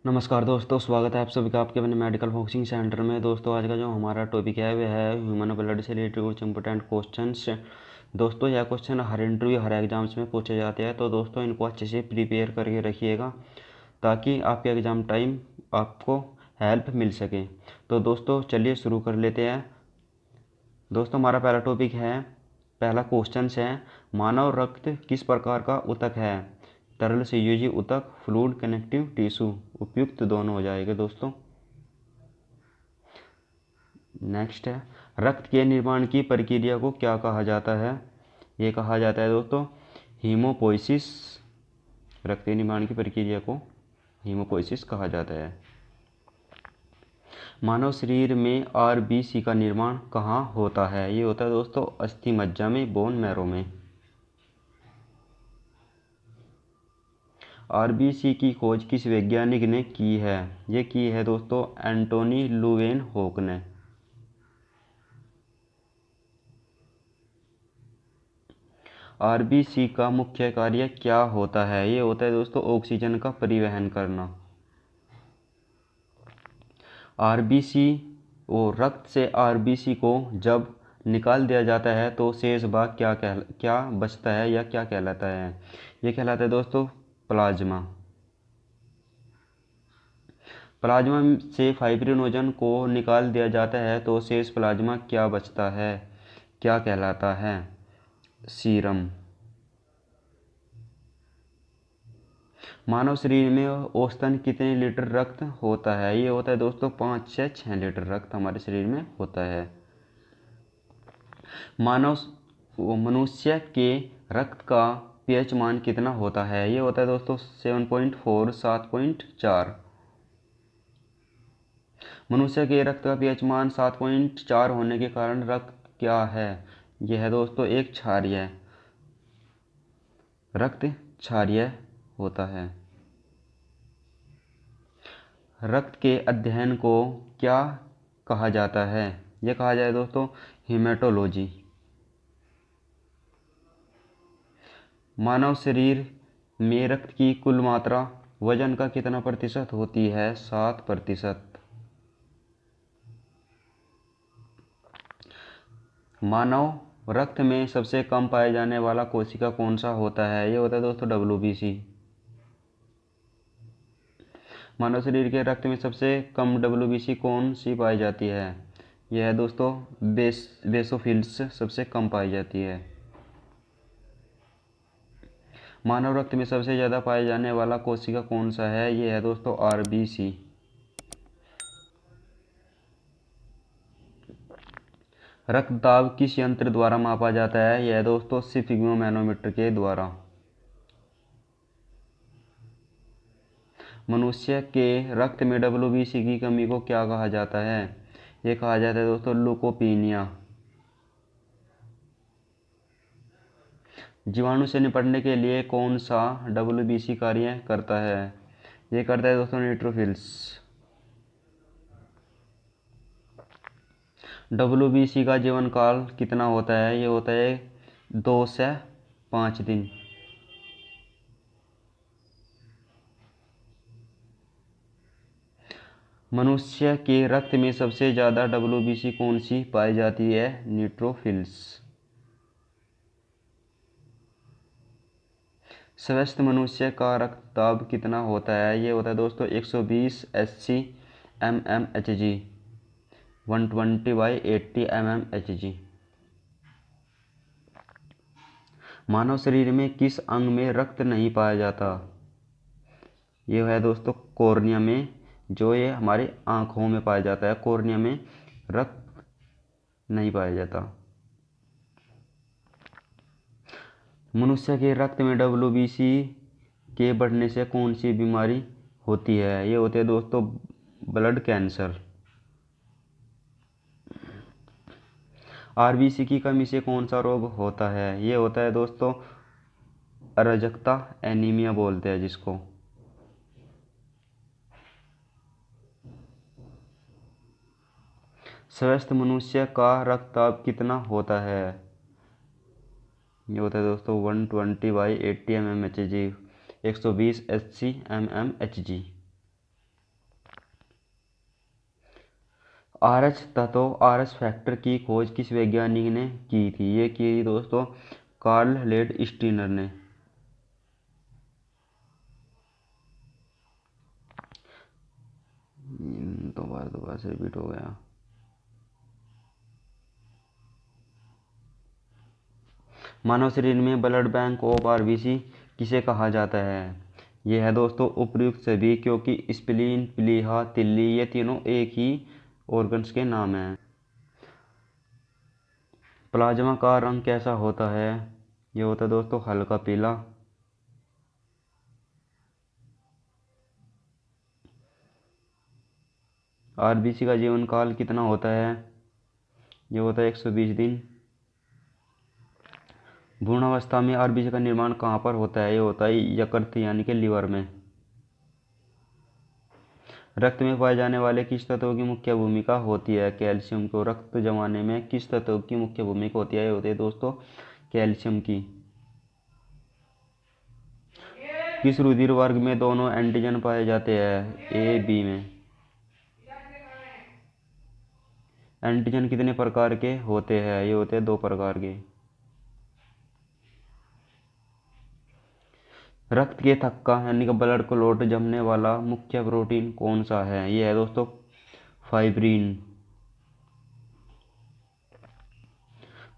नमस्कार दोस्तों, स्वागत है आप सभी का आपके अपने मेडिकल फोकसिंग सेंटर में। दोस्तों आज का जो हमारा टॉपिक है वह है ह्यूमन ब्लड से रिलेटेड कुछ इंपॉर्टेंट क्वेश्चंस। दोस्तों यह क्वेश्चन हर इंटरव्यू हर एग्जाम्स में पूछे जाते हैं, तो दोस्तों इनको अच्छे से प्रिपेयर करके रखिएगा ताकि आपके एग्ज़ाम टाइम आपको हेल्प मिल सके। तो दोस्तों चलिए शुरू कर लेते हैं। दोस्तों हमारा पहला टॉपिक है, पहला क्वेश्चन है, मानव रक्त किस प्रकार का ऊतक है? तरल संयोजी ऊतक, फ्लूइड कनेक्टिव टिश्यू। उपयुक्त दोनों हो जाएगा दोस्तों। नेक्स्ट है, रक्त के निर्माण की प्रक्रिया को क्या कहा जाता है? ये कहा जाता है दोस्तों हीमोपोइसिस। रक्त के निर्माण की प्रक्रिया को हीमोपोइसिस कहा जाता है। मानव शरीर में आरबीसी का निर्माण कहाँ होता है? ये होता है दोस्तों अस्थि मज्जा में, बोन मैरो में। आरबीसी की खोज किस वैज्ञानिक ने की है? ये की है दोस्तों एंटोनी लुवेनहोक ने। आरबीसी का मुख्य कार्य क्या होता है? ये होता है दोस्तों ऑक्सीजन का परिवहन करना। आरबीसी और रक्त से आरबीसी को जब निकाल दिया जाता है तो शेष भाग क्या बचता है या क्या कहलाता है? ये कहलाता है दोस्तों प्लाज्मा। प्लाज्मा से फाइब्रिनोजन को निकाल दिया जाता है तो शेष प्लाज्मा क्या बचता है, क्या कहलाता है? सीरम। मानव शरीर में औसतन कितने लीटर रक्त होता है? ये होता है दोस्तों 5 से 6 लीटर रक्त हमारे शरीर में होता है। मनुष्य के रक्त का पीएच मान कितना होता है? ये होता है दोस्तों 7.4 7.4। मनुष्य के रक्त का पीएच मान 7.4 होने के कारण रक्त क्या है? यह है दोस्तों एक क्षारीय, रक्त क्षारीय होता है। रक्त के अध्ययन को क्या कहा जाता है? यह कहा जाए दोस्तों हेमेटोलॉजी। मानव शरीर में रक्त की कुल मात्रा वजन का कितना प्रतिशत होती है? 7%। मानव रक्त में सबसे कम पाए जाने वाला कोशिका कौन सा होता है? ये होता है दोस्तों WBC। मानव शरीर के रक्त में सबसे कम WBC कौन सी पाई जाती है? यह है दोस्तों बेसोफिल्स सबसे कम पाई जाती है। मानव रक्त में सबसे ज़्यादा पाए जाने वाला कोशिका कौन सा है? यह है दोस्तों RBC। रक्तदाब किस यंत्र द्वारा मापा जाता है? यह दोस्तों स्फिग्मोमैनोमीटर के द्वारा। मनुष्य के रक्त में WBC की कमी को क्या कहा जाता है? ये कहा जाता है दोस्तों ल्यूकोपीनिया। जीवाणु से निपटने के लिए कौन सा WBC कार्य करता है? ये करता है दोस्तों न्यूट्रोफिल्स। WBC का जीवन काल कितना होता है? ये होता है 2 से 5 दिन। मनुष्य के रक्त में सबसे ज़्यादा WBC कौन सी पाई जाती है? न्यूट्रोफिल्स। स्वस्थ मनुष्य का रक्तदाब कितना होता है? ये होता है दोस्तों 120 SC mmHg, 120/80 mmHg। मानव शरीर में किस अंग में रक्त नहीं पाया जाता? ये है दोस्तों कॉर्निया में, जो ये हमारे आँखों में पाया जाता है। कॉर्निया में रक्त नहीं पाया जाता। मनुष्य के रक्त में WBC के बढ़ने से कौन सी बीमारी होती है? ये होते हैं दोस्तों ब्लड कैंसर। RBC की कमी से कौन सा रोग होता है? ये होता है दोस्तों अराजकता, एनीमिया बोलते हैं जिसको। स्वस्थ मनुष्य का रक्तचाप कितना होता है? ये होता है दोस्तों 120/80 mmHg, 120 SC mmHg। आरएच तत्व आरएच फैक्टर की खोज किस वैज्ञानिक ने की थी? ये की थी दोस्तों कार्ल लेड स्टीनर ने। दोबारा से रिपीट हो गया। मानव शरीर में ब्लड बैंक ऑफ आरबीसी किसे कहा जाता है? यह है दोस्तों उपर्युक्त सभी, क्योंकि स्प्लीन, प्लीहा, तिल्ली ये तीनों एक ही ऑर्गन्स के नाम हैं। प्लाज्मा का रंग कैसा होता है? ये होता है दोस्तों हल्का पीला। आरबीसी का जीवन काल कितना होता है? ये होता है 120 दिन। भ्रूणावस्था में आरबीसी का निर्माण कहाँ पर होता है? ये होता है यकृत यानी कि लीवर में। रक्त में पाए जाने वाले किस तत्व की मुख्य भूमिका होती है? कैल्शियम को रक्त जमाने में किस तत्व की मुख्य भूमिका होती है? ये होती है दोस्तों कैल्शियम की। किस रुधिर वर्ग में दोनों एंटीजन पाए जाते हैं? ए बी में। एंटीजन कितने प्रकार के होते हैं? ये होते हैं 2 प्रकार के। रक्त के थक्का यानी कि ब्लड क्लॉट जमने वाला मुख्य प्रोटीन कौन सा है? ये है दोस्तों फाइब्रिन।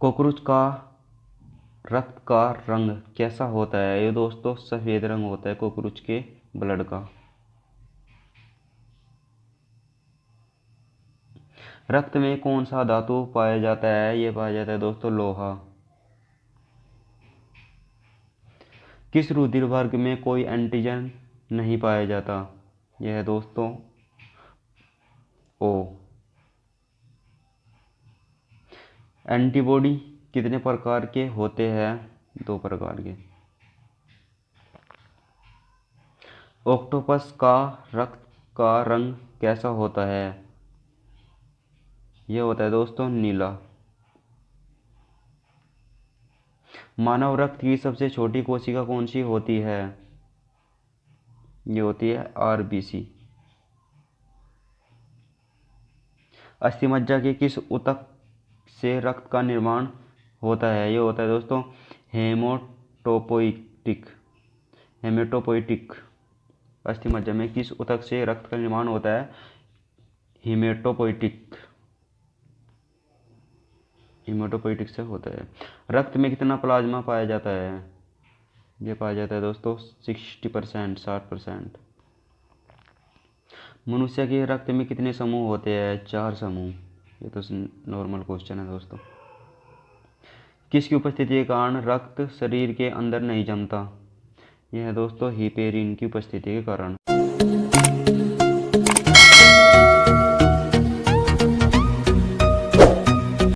कॉकरोच का रक्त का रंग कैसा होता है? ये दोस्तों सफेद रंग होता है कॉकरोच के ब्लड का। रक्त में कौन सा धातु पाया जाता है? ये पाया जाता है दोस्तों लोहा। किस रुधिर वर्ग में कोई एंटीजन नहीं पाया जाता? यह है दोस्तों ओ। एंटीबॉडी कितने प्रकार के होते हैं? 2 प्रकार के। ऑक्टोपस का रक्त का रंग कैसा होता है? यह होता है दोस्तों नीला। मानव रक्त की सबसे छोटी कोशिका कौन सी होती है? ये होती है आरबीसी। अस्थिमज्जा के किस ऊतक से रक्त का निर्माण होता है? ये होता है दोस्तों हेमोटोपोइटिक। हेमेटोपोइटिक। अस्थिमज्जा में किस ऊतक से रक्त का निर्माण होता है? हेमेटोपोइटिक। हेमेटोपोइटिक से होता है। रक्त में कितना प्लाज्मा पाया जाता है? ये पाया जाता है दोस्तों 60%, 60%। मनुष्य के रक्त में कितने समूह होते हैं? 4 समूह। ये तो नॉर्मल क्वेश्चन है दोस्तों। किसकी उपस्थिति के कारण रक्त शरीर के अंदर नहीं जमता? यह है दोस्तों हिपेरिन की उपस्थिति के कारण।